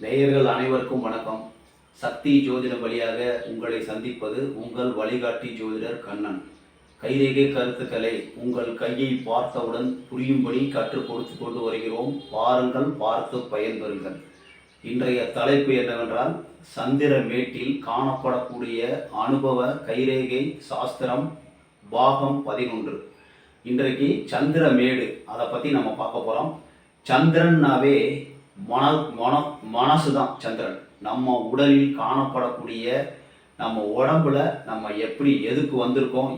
நேயர்கள் அனைவருக்கும் வணக்கம். சக்தி ஜோதிடம் வழியாக உங்களை சந்திப்பது உங்கள் வழிகாட்டி ஜோதிடர் கண்ணன். கைரேகை கருத்துக்களை உங்கள் கையை பார்த்தவுடன் புரியும்படி கற்றுக் கொடுத்து கொண்டு வருகிறோம். பாருங்கள், பார்த்து பயன்பெறுங்கள். இன்றைய தலைப்பு என்னவென்றால், சந்திர மேட்டில் காணப்படக்கூடிய அனுபவ கைரேகை சாஸ்திரம் பாகம் 11. இன்றைக்கு சந்திரமேடு, அதை பற்றி நம்ம பார்க்க போகிறோம். சந்திரன்னாவே மனசு தான் சந்திரன். நம்ம உடலில் காணப்படக்கூடிய நம்ம உடம்புல நம்ம எப்படி எதுக்கு வந்திருக்கோம்,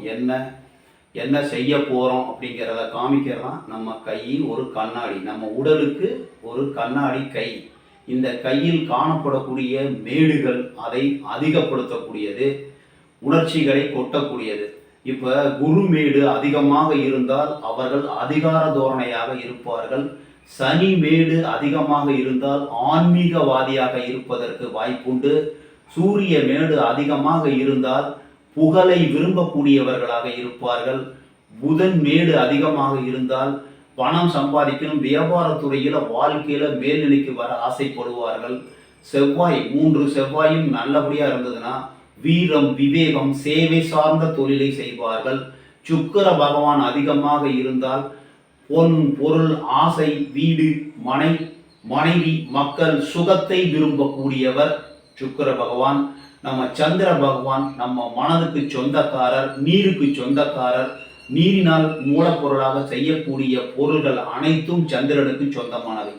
என்ன செய்ய போகிறோம் அப்படிங்கிறத காமிக்கிறதான் நம்ம கை. ஒரு கண்ணாடி, நம்ம உடலுக்கு ஒரு கண்ணாடி கை. இந்த கையில் காணப்படக்கூடிய மேடுகள் அதை அதிகப்படுத்தக்கூடியது, உணர்ச்சிகளை கொட்டக்கூடியது. இப்போ குருமேடு அதிகமாக இருந்தால் அவர்கள் அதிகார தோரணையாக இருப்பார்கள். சனி மேடு அதிகமாக இருந்தால் ஆன்மீகவாதியாக இருப்பதற்கு வாய்ப்புண்டு. சூரிய மேடு அதிகமாக இருந்தால் புகழை விரும்பக்கூடியவர்களாக இருப்பார்கள். புதன் மேடு அதிகமாக இருந்தால் பணம் சம்பாதிக்கணும், வியாபாரத்துறையில் வாழ்க்கையில் மேல்நிலைக்கு வர ஆசைப்படுவார்கள். செவ்வாய், 3 செவ்வாயும் நல்லபடியாக இருந்ததுன்னா வீரம், விவேகம், சேவை சார்ந்த தொழிலை செய்வார்கள். சுக்கிர பகவான் அதிகமாக இருந்தால் பொன், பொருள், ஆசை, வீடு, மனைவி, மக்கள், சுகத்தை விரும்பக்கூடியவர் சுக்கிர பகவான். நம்ம சந்திர பகவான் நம்ம மனதுக்கு சொந்தக்காரர், நீருக்கு சொந்தக்காரர். நீரினால் மூலப்பொருளாக செய்யக்கூடிய பொருள்கள் அனைத்தும் சந்திரனுக்கு சொந்தமானவை.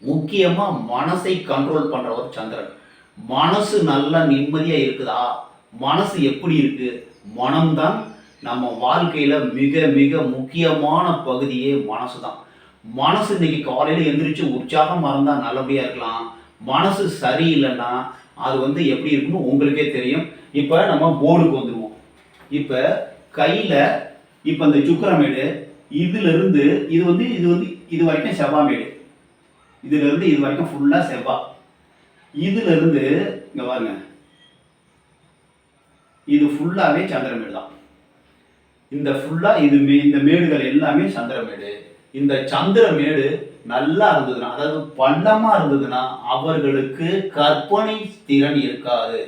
முக்கியமா மனசை கண்ட்ரோல் பண்றவர் சந்திரன். மனசு நல்லா நிம்மதியா இருக்குதா? மனசு எப்படி இருக்கு? மனம்தான் நம்ம வாழ்க்கையில மிக மிக முக்கியமான பகுதியே மனசு தான். மனசு இன்னைக்கு காலையில எந்திரிச்சு உற்சாகமா இருந்தா நல்லபடியா இருக்கலாம். மனசு சரியில்லைன்னா அது எப்படி இருக்குன்னு உங்களுக்கே தெரியும். இப்ப நம்ம போர்டுக்கு வந்துடுவோம். இப்ப கையில இப்ப இந்த சுக்கிரமேடு, இதுல இருந்து இது வரைக்கும் செவ்வாமேடு, இதுல இருந்து இது வரைக்கும் ஃபுல்லா செவ்வா. இதுல இருந்து இங்க பாருங்க, இது ஃபுல்லாவே சந்திரமேடு தான். இந்த ஃபுல்லா இந்த மேடுகள் எல்லாமே சந்திரமேடு. இந்த சந்திரமேடு நல்லா இருந்ததுன்னா, அதாவது பள்ளமா இருந்ததுன்னா அவர்களுக்கு கற்பனை திறன் இருக்காது.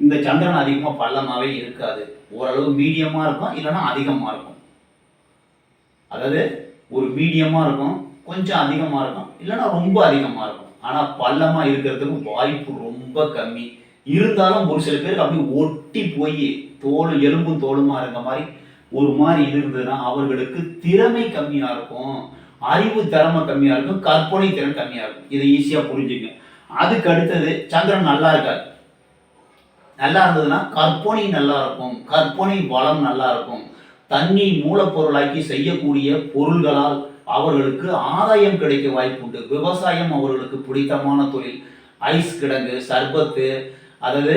இந்த சந்திரன் அதிகமா பள்ளமாவே இருக்காது, ஓரளவு மீடியமா இருக்கும், இல்லைன்னா அதிகமா இருக்கும். அதாவது ஒரு மீடியமா இருக்கும், கொஞ்சம் அதிகமா இருக்கும், இல்லைன்னா ரொம்ப அதிகமா இருக்கும். ஆனா பள்ளமா இருக்கிறதுக்கு வாய்ப்பு ரொம்ப கம்மி. இருந்தாலும் ஒரு சில பேருக்கு அப்படி ஒட்டி போய் தோல், எலும்பும் தோலுமா இருக்க மாதிரி ஒரு மாதிரி இது இருந்ததுன்னா அவர்களுக்கு திறமை கம்மியா இருக்கும், அறிவு திறமை கம்மியா இருக்கும், கற்பனை திறன் கம்மியா இருக்கும். இதை ஈஸியா புரிஞ்சுங்க. அதுக்கு அடுத்தது சந்திரன் நல்லா இருக்காது. நல்லா இருந்ததுன்னா கற்பனை நல்லா இருக்கும், கற்பனை வளம் நல்லா இருக்கும். தண்ணி மூலப்பொருளாக்கி செய்யக்கூடிய பொருள்களால் அவர்களுக்கு ஆதாயம் கிடைக்க வாய்ப்பு உண்டு. விவசாயம் அவர்களுக்கு பிடித்தமான தொழில். ஐஸ் கிடங்கு, சர்பத்து, அதாவது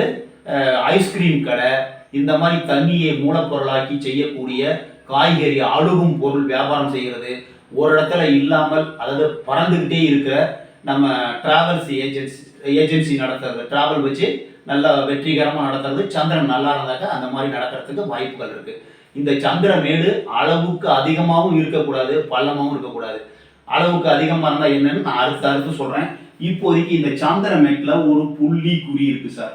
ஐஸ்கிரீம் கடை, இந்த மாதிரி தண்ணியை மூலப்பொருளாக்கி செய்யக்கூடிய காய்கறி, அழுகும் பொருள் வியாபாரம் செய்கிறது. ஒரு இடத்துல இல்லாமல், அதாவது பறந்துக்கிட்டே இருக்கிற நம்ம டிராவல்ஸ் ஏஜென்சி நடத்துறது, டிராவல் வச்சு நல்லா வெற்றிகரமாக நடத்துறது. சந்திரன் நல்லா இருந்தாக்க அந்த மாதிரி நடக்கிறதுக்கு வாய்ப்புகள் இருக்கு. இந்த சந்திரமேடு அளவுக்கு அதிகமாகவும் இருக்கக்கூடாது, பள்ளமாகவும் இருக்கக்கூடாது. அளவுக்கு அதிகமாக இருந்தால் என்னன்னு நான் அடுத்து சொல்றேன். இப்போதைக்கு இந்த சந்திரமேட்டில் ஒரு புள்ளி குறி இருக்கு சார்,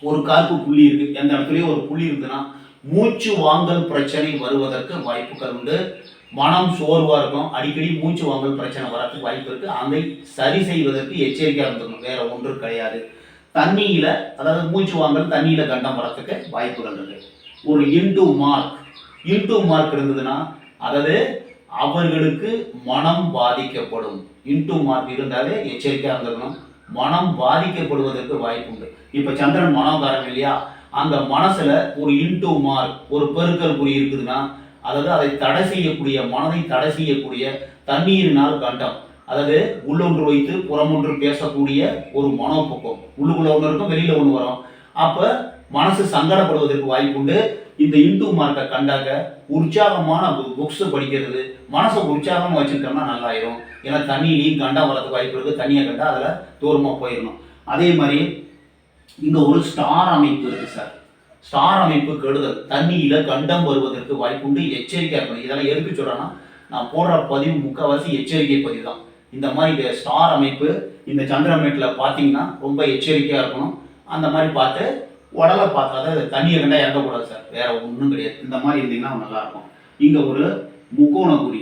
ஒரு கார்ப்பு புள்ளி இருக்கு. எந்த இடத்துலயும் ஒரு புள்ளி இருக்குன்னா மூச்சு வாங்கல் பிரச்சனை வருவதற்கு வாய்ப்புகள் உண்டு. மனம் சோர்வா இருக்கும், அடிக்கடி மூச்சு வாங்கல் பிரச்சனை வரதுக்கு வாய்ப்பு இருக்கு. அதை சரி செய்வதற்கு எச்சரிக்கையா இருந்துக்கணும், வேற ஒன்று கிடையாது. தண்ணியில, அதாவது மூச்சு வாங்கல் தண்ணியில கண்டம் வரத்துக்கு வாய்ப்புகள் இருக்கு. ஒரு இன்டூ மார்க் இருந்ததுன்னா, அதாவது அவர்களுக்கு மனம் பாதிக்கப்படும். இன்டூ மார்க் இருந்தாலே எச்சரிக்கையா இருந்துக்கணும், மனம் பாதிக்கப்படுவதற்கு வாய்ப்பு உண்டு. இப்ப சந்திரன் மனோகாரன் இல்லையா, அந்த மனசுல ஒரு இன்டூ மார்க், ஒரு பெருக்கல் குறி இருக்குதுன்னா, அதாவது அதை தடை செய்யக்கூடிய, மனதை தடை செய்யக்கூடிய தண்ணீரினால் கண்டம், அதாவது உள்ளொன்று வைத்து புறமொன்று பேசக்கூடிய ஒரு மனோபக்கம். உள்ளுக்குள்ள ஒன்று இருக்கும், வெளியில ஒன்று வரும். அப்ப மனசு சங்கடப்படுவதற்கு வாய்ப்பு உண்டு. இந்த இன்டூ மார்க்கை கண்டாக்க உற்சாகமான புக்ஸ் படிக்கிறது, மனசை உற்சாகமா வச்சுக்கிட்டோம்னா நல்லாயிரும். ஏன்னா தண்ணியிலையும் கண்டம் வரதுக்கு வாய்ப்பு இருக்கு, தண்ணியை கண்டா அதில் தூரமாக போயிடணும். அதே மாதிரி இங்கே ஒரு ஸ்டார் அமைப்பு இருக்கு சார். ஸ்டார் அமைப்பு கெடுதல், தண்ணியில கண்டம் வருவதற்கு வாய்ப்பு உண்டு, எச்சரிக்கையாக இருக்கணும். இதெல்லாம் எதுக்கு சொல்றேன்னா, நான் போடுற பதிவு முக்கால்வாசி எச்சரிக்கை பதிவு தான். இந்த மாதிரி ஸ்டார் அமைப்பு இந்த சந்திரமேட்டில் பார்த்தீங்கன்னா ரொம்ப எச்சரிக்கையாக இருக்கணும். அந்த மாதிரி பார்த்து உடலை பார்த்து, அதாவது தண்ணியை கண்டா இறங்கக்கூடாது சார், வேற ஒன்றும் கிடையாது. இந்த மாதிரி இருந்தீங்கன்னா நல்லாயிருக்கும். இங்கே ஒரு முக்கோணக்குறி,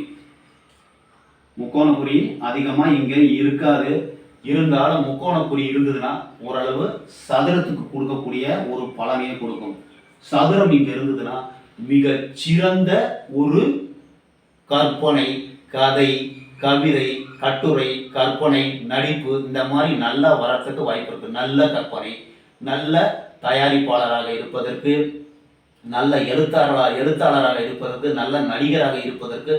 முக்கோணக்குறி அதிகமாக இங்கே இருக்காது. இருந்தாலும் முக்கோணக்குறி இருந்ததுன்னா ஓரளவு சதுரத்துக்கு கொடுக்கக்கூடிய ஒரு பலனையை கொடுக்கும். சதுரம் இங்கே இருந்ததுன்னா மிக சிறந்த ஒரு கற்பனை, கதை, கவிதை, கட்டுரை, கற்பனை, நடிப்பு இந்த மாதிரி நல்லா வரத்துக்கு வாய்ப்பு இருக்கு. நல்ல கற்பனை, நல்ல தயாரிப்பாளராக இருப்பதற்கு, நல்ல எழுத்தாளராக இருப்பதற்கு, நல்ல நடிகராக இருப்பதற்கு,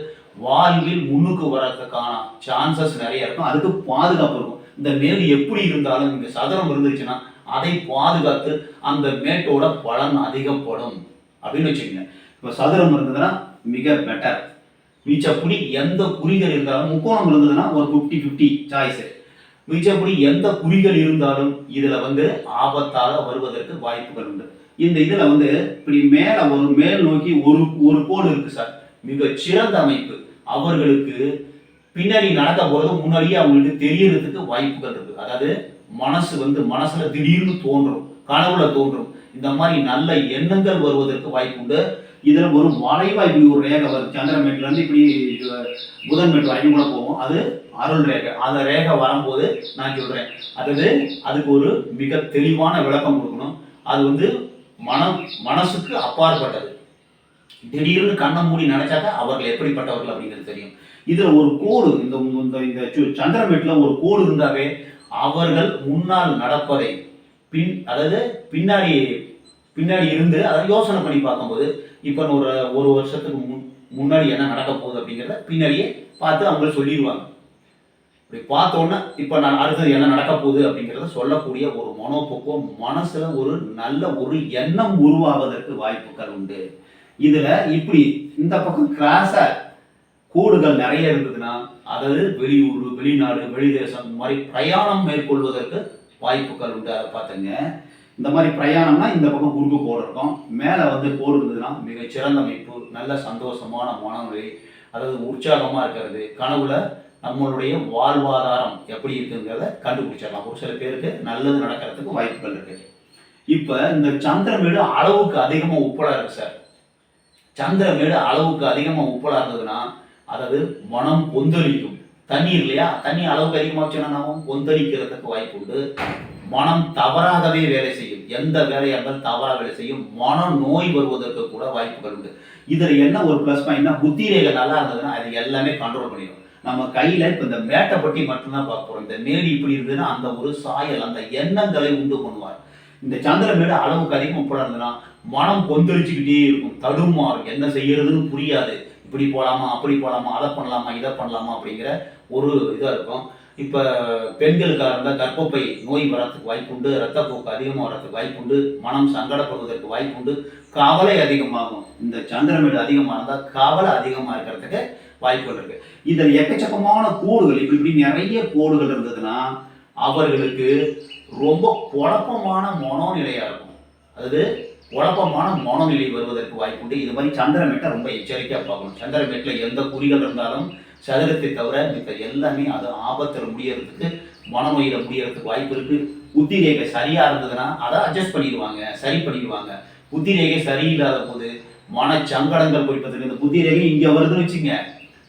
வாழ்வில் முன்னுக்கு வரதுக்கான சான்சஸ் நிறைய இருக்கும். அதுக்கு பாதுகாப்பு இருக்கும். இந்த மேடு எப்படி இருந்தாலும் இங்கே சதுரம் இருந்துச்சுன்னா அதை பாதுகாத்து அந்த மேட்டோட பலன் அதிகப்படும் அப்படின்னு வச்சுக்கோங்க. இப்போ சதுரம் இருந்ததுன்னா மிக பெட்டர். மிச்சப்படி எந்த குறிகள் இருந்தாலும், முக்கோணம் இருந்ததுன்னா ஒரு 50-50 சாய்ஸு. மிச்சப்படி எந்த குறிகள் இருந்தாலும் இதில் ஆபத்தாக வருவதற்கு வாய்ப்புகள் உண்டு. இந்த இதில் இப்படி மேலே ஒரு மேல் நோக்கி ஒரு கோடு இருக்கு சார், மிக சிறந்த அமைப்பு. அவர்களுக்கு பின்னாடி நடக்க போகிறது முன்னாடியே அவங்களுக்கு தெரியறதுக்கு வாய்ப்புகள் இருக்கு. அதாவது மனசுல திடீர்னு தோன்றும், கனவுல தோன்றும். இந்த மாதிரி நல்ல எண்ணங்கள் வருவதற்கு வாய்ப்பு உண்டு. இதுல ஒரு வளைவா இப்படி ஒரு ரேகை வருது, சந்திரமேட்ல இருந்து இப்படி புதன் மேட்டு வரைக்கும் கூட போகும். அது அருள் ரேகை. அந்த ரேகை வரும்போது நான் சொல்றேன், அதாவது அதுக்கு ஒரு மிக தெளிவான விளக்கம் கொடுக்கணும். அது மனசுக்கு அப்பாற்பட்டது. திடீர்னு கண்ணை மூடி நினைச்சாக்கா அவர்கள் எப்படிப்பட்டவர்கள் அப்படிங்கிறது தெரியும். இதுல ஒரு கோடு, இந்த சந்திரமேட்ல ஒரு கோடு இருந்தாவே அவர்கள் முன்னால் நடப்பதை அதாவது பின்னாடி இருந்து அதை யோசனை பண்ணி பார்க்கும்போது, இப்போ ஒரு வருஷத்துக்கு முன்னாடி என்ன நடக்க போகுது அப்படிங்கிறத பின்னாடியே பார்த்து அவங்க சொல்லிடுவாங்க. இப்படி பார்த்தோன்னா இப்போ நான் அடுத்தது என்ன நடக்க போகுது அப்படிங்கிறத சொல்லக்கூடிய ஒரு மனோபோக்கம், மனசுல ஒரு நல்ல ஒரு எண்ணம் உருவாவதற்கு வாய்ப்புகள் உண்டு. இதுல இப்படி இந்த பக்கம் கிராஸா கோடுகள் நிறைய இருந்ததுன்னா, அதாவது வெளியூர், வெளிநாடு, வெளிதேசம் இந்த மாதிரி பிரயாணம் மேற்கொள்வதற்கு வாய்ப்புகள் உண்டு. அதை பார்த்துங்க. இந்த மாதிரி பிரயாணம்னா இந்த பக்கம் குறுக்கு கோடு இருக்கும், மேலே கோடு இருந்ததுன்னா மிகச்சிறந்த அமைப்பு. நல்ல சந்தோஷமான மனநிலை, அதாவது உற்சாகமாக இருக்கிறது. கனவுல நம்மளுடைய வாழ்வாதாரம் எப்படி இருக்குங்கிறத கண்டுபிடிச்சிடலாம். ஒரு சில பேருக்கு நல்லது நடக்கிறதுக்கு வாய்ப்புகள் இருக்கு. இப்போ இந்த சந்திரமேடு அளவுக்கு அதிகமாக உப்பலா இருக்கு சார். சந்திரமேடு அளவுக்கு அதிகமாக உப்பலா இருந்ததுன்னா, அதாவது மனம் கொந்தளிக்கும். தண்ணீர் இல்லையா, தண்ணி அளவுக்கு அதிகமாக சொன்னா கொந்தளிக்கிறதுக்கு வாய்ப்பு உண்டு. மனம் தவறாகவே வேலை செய்யும். எந்த வேலையாக இருந்தாலும் தவறாக வேலை செய்யும். மன நோய் வருவதற்கு கூட வாய்ப்புகள் உண்டு. இதில் என்ன ஒரு ப்ளஸ் பாயிண்ட்னா, புத்தி ரேகை நல்லா இருந்ததுன்னா அது எல்லாமே கண்ட்ரோல் பண்ணிடும். நம்ம கையில் இப்போ இந்த மேட்டை பற்றி மட்டும்தான் பார்க்க போகிறோம். இந்த மேடு இப்படி இருந்ததுன்னா அந்த ஒரு சாயல், அந்த எண்ணங்களை உண்டு பண்ணுவார். இந்த சந்திரமேடு அளவுக்கு அதிகமாக உப்பலா இருந்ததுன்னா மனம் கொந்தளிச்சுக்கிட்டே இருக்கும், தடுமாறும், என்ன செய்யறதுன்னு புரியாது. இப்படி போகலாமா, அப்படி போகலாமா, அதை பண்ணலாமா, இதை பண்ணலாமா அப்படிங்கிற ஒரு இதாக இருக்கும். இப்போ பெண்களுக்காக இருந்தால் கர்ப்பப்பை நோய் வரத்துக்கு வாய்ப்புண்டு, ரத்தப்போக்கு அதிகமாக வரத்துக்கு வாய்ப்புண்டு, மனம் சங்கடப்படுவதற்கு வாய்ப்புண்டு, கவலை அதிகமாகும். இந்த சந்திரமேடு அதிகமாக இருந்தால் கவலை அதிகமாக இருக்கிறதுக்கு வாய்ப்புகள் இருக்கு. இதில் எக்கச்சக்கமான கோடுகள், இப்படி நிறைய கோடுகள் இருந்ததுன்னா அவர்களுக்கு ரொம்ப குழப்பமான மனோநிலையாக இருக்கும். அதாவது குழப்பமான மனநிலை வருவதற்கு வாய்ப்புண்டு. இது மாதிரி சந்திரமேட்டை ரொம்ப எச்சரிக்கையாக பார்க்கணும். சந்திரமேட்டில் எந்த குறிகள் இருந்தாலும் சதுரத்தை தவிர மித்த எல்லாமே அது ஆபத்தில் முடியறதுக்கு, மனநோயில முடியறதுக்கு வாய்ப்பு இருக்கு. புத்தி ரேகை சரியா இருந்ததுன்னா அதை அட்ஜஸ்ட் பண்ணிடுவாங்க, சரி பண்ணிடுவாங்க. புத்தி ரேகை சரியில்லாத போது மனச்சங்கடங்கள் குறிப்பதற்கு, இந்த புத்தி ரேகை இங்கே வருதுன்னு வச்சுங்க,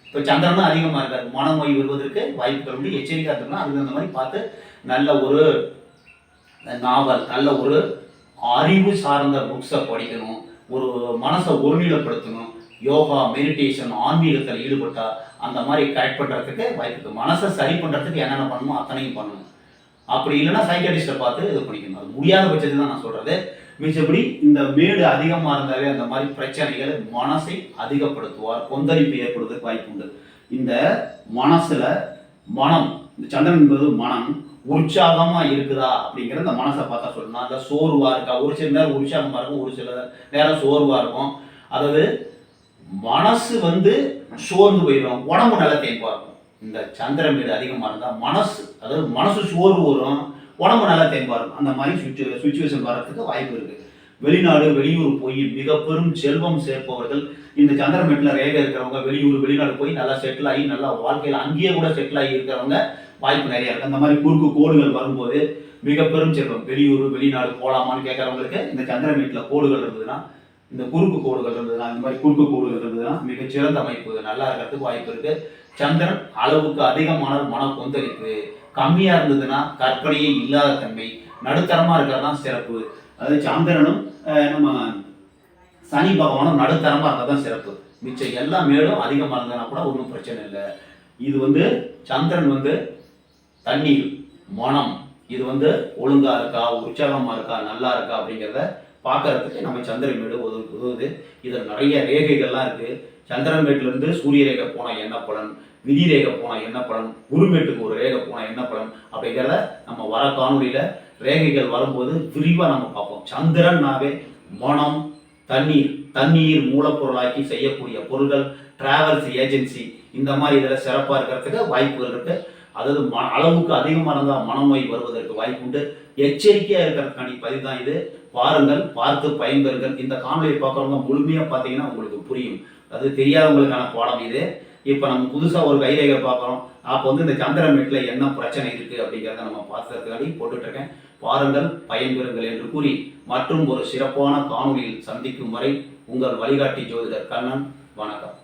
இப்போ சந்திரனும் அதிகமாக இருக்காது, மனநோய் வருவதற்கு வாய்ப்புகள் உண்டு. எச்சரிக்கையாக இருக்கணும். அதுக்கு அந்த மாதிரி பார்த்து நல்ல ஒரு நாவல், நல்ல ஒரு அறிவு சார்ந்த புக்ஸை படிக்கணும். ஒரு மனசை ஒருநிலைப்படுத்தணும். யோகா, மெடிடேஷன், ஆன்மீகத்தில் ஈடுபட்டால் அந்த மாதிரி கரெக்ட் பண்ணுறதுக்கு வாய்ப்பு இருக்குது. மனசை சரி பண்ணுறதுக்கு என்னென்ன பண்ணணுமோ அத்தனையும் பண்ணணும். அப்படி இல்லைன்னா சைக்காட்டிஸ்ட்டை பார்த்து இது பண்ணிக்கணும். அது முடியாத பட்சத்து தான் நான் சொல்கிறது. மிச்சப்படி இந்த மேடு அதிகமாக இருந்தாலே அந்த மாதிரி பிரச்சனைகள் மனசை அதிகப்படுத்துவார், கொந்தளிப்பு ஏற்படுவதற்கு வாய்ப்பு உண்டு. இந்த மனசில் இந்த சந்திரன் என்பது மனம் உற்சாகமாக இருக்குதா அப்படிங்கிற இந்த மனசை பார்த்தா சொல்லணும். அந்த சோர்வாக இருக்கா, ஒரு சில நேரம் உற்சாகமாக இருக்கும், ஒரு சில நேரம் சோர்வாக இருக்கும். அதாவது மனசு சோர்ந்து போயிடும், உடம்பு நல்லா தேய்ப்பா இருக்கும். இந்த சந்திரமேடு அதிகமாக இருந்தால் மனசு சோர்வு வரும், உடம்பு நல்லா தேய்ப்பா இருக்கும். அந்த மாதிரி சுச்சுவேஷன் வர்றதுக்கு வாய்ப்பு இருக்குது. வெளிநாடு வெளியூர் போய் மிக பெரும் செல்வம் சேர்ப்பவர்கள் இந்த சந்திரமேட்டில் ரேகை இருக்கிறவங்க வெளியூர் வெளிநாடு போய் நல்லா செட்டில் ஆகி நல்லா வாழ்க்கையில் அங்கேயே கூட செட்டில் ஆகி இருக்கிறவங்க வாய்ப்பு நிறைய இருக்கு. அந்த மாதிரி குறுக்கு கோடுகள் வரும்போது மிக பெரும் செல்வம் வெளியூர் வெளிநாடு போகலாமான்னு கேட்குறவங்களுக்கு இந்த சந்திரமேட்டில் கோடுகள் இருந்ததுன்னா, இந்த குறுக்கு கோடுகள் இருந்ததுன்னா, இந்த மாதிரி குறுக்கு கோடுகள் இருந்ததுன்னா மிகச்சிறந்த அமைப்பு, நல்லா இருக்கிறதுக்கு வாய்ப்பு இருக்கு. சந்திரன் அளவுக்கு அதிகமான மன கொந்தளிப்பு, கம்மியா இருந்ததுன்னா கற்பனையே இல்லாத தன்மை, நடுத்தரமா இருக்கிறது தான் சிறப்பு. அதாவது சந்திரனும் நம்ம சனி பகவானும் நடுத்தரமா இருந்தால் தான் சிறப்பு. மிச்சம் எல்லா மேலும் அதிகமாக இருந்ததுன்னா கூட ஒன்றும் பிரச்சனை இல்லை. இது சந்திரன் தண்ணீர் மனம், இது ஒழுங்கா இருக்கா, உற்சாகமா இருக்கா, நல்லா இருக்கா அப்படிங்கிறத பார்க்கறதுக்கு நம்ம சந்திரமேடு உதவுது. இதில் நிறைய ரேகைகள்லாம் இருக்கு. சந்திரமேட்டிலிருந்து சூரிய ரேகை போனால் என்ன பலன், விதி ரேகை போனால் என்ன பலன், குருமேட்டுக்கு ஒரு ரேகை போனால் என்ன பலன் அப்படிங்கிறத நம்ம வர காணொலியில் ரேகைகள் வரும்போது விரிவாக நம்ம பார்ப்போம். சந்திரன்னாவே மனம், தண்ணீர் மூலப்பொருளாக்கி செய்யக்கூடிய பொருள்கள், டிராவல்ஸ் ஏஜென்சி, இந்த மாதிரி இதில் சிறப்பாக இருக்கிறதுக்கு வாய்ப்புகள் இருக்கு. அதாவது அளவுக்கு அதிகமாக இருந்தால் மனநோய் வருவதற்கு வாய்ப்பு உண்டு. எச்சரிக்கையாக இருக்கிறதுக்கான பதிவு தான் இது. பாருங்கள், பார்த்து பயன்பெறுங்கள். இந்த காணொலியை பார்க்குறவங்க முழுமையாக பார்த்தீங்கன்னா உங்களுக்கு புரியும். அது தெரியாதவங்களுக்கான பாடம் இது. இப்போ நம்ம புதுசாக ஒரு கைரேகை பார்க்குறோம். அப்போ இந்த சந்திரமேட்டில் என்ன பிரச்சனை இருக்குது அப்படிங்கிறத நம்ம பார்த்துறதுக்காண்டி போட்டுட்ருக்கேன். பாருங்கள், பயன்பெறுங்கள் என்று கூறி மற்றும் ஒரு சிறப்பான காணொலியில் சந்திக்கும் வரை உங்கள் வழிகாட்டி ஜோதிடர் கண்ணன். வணக்கம்.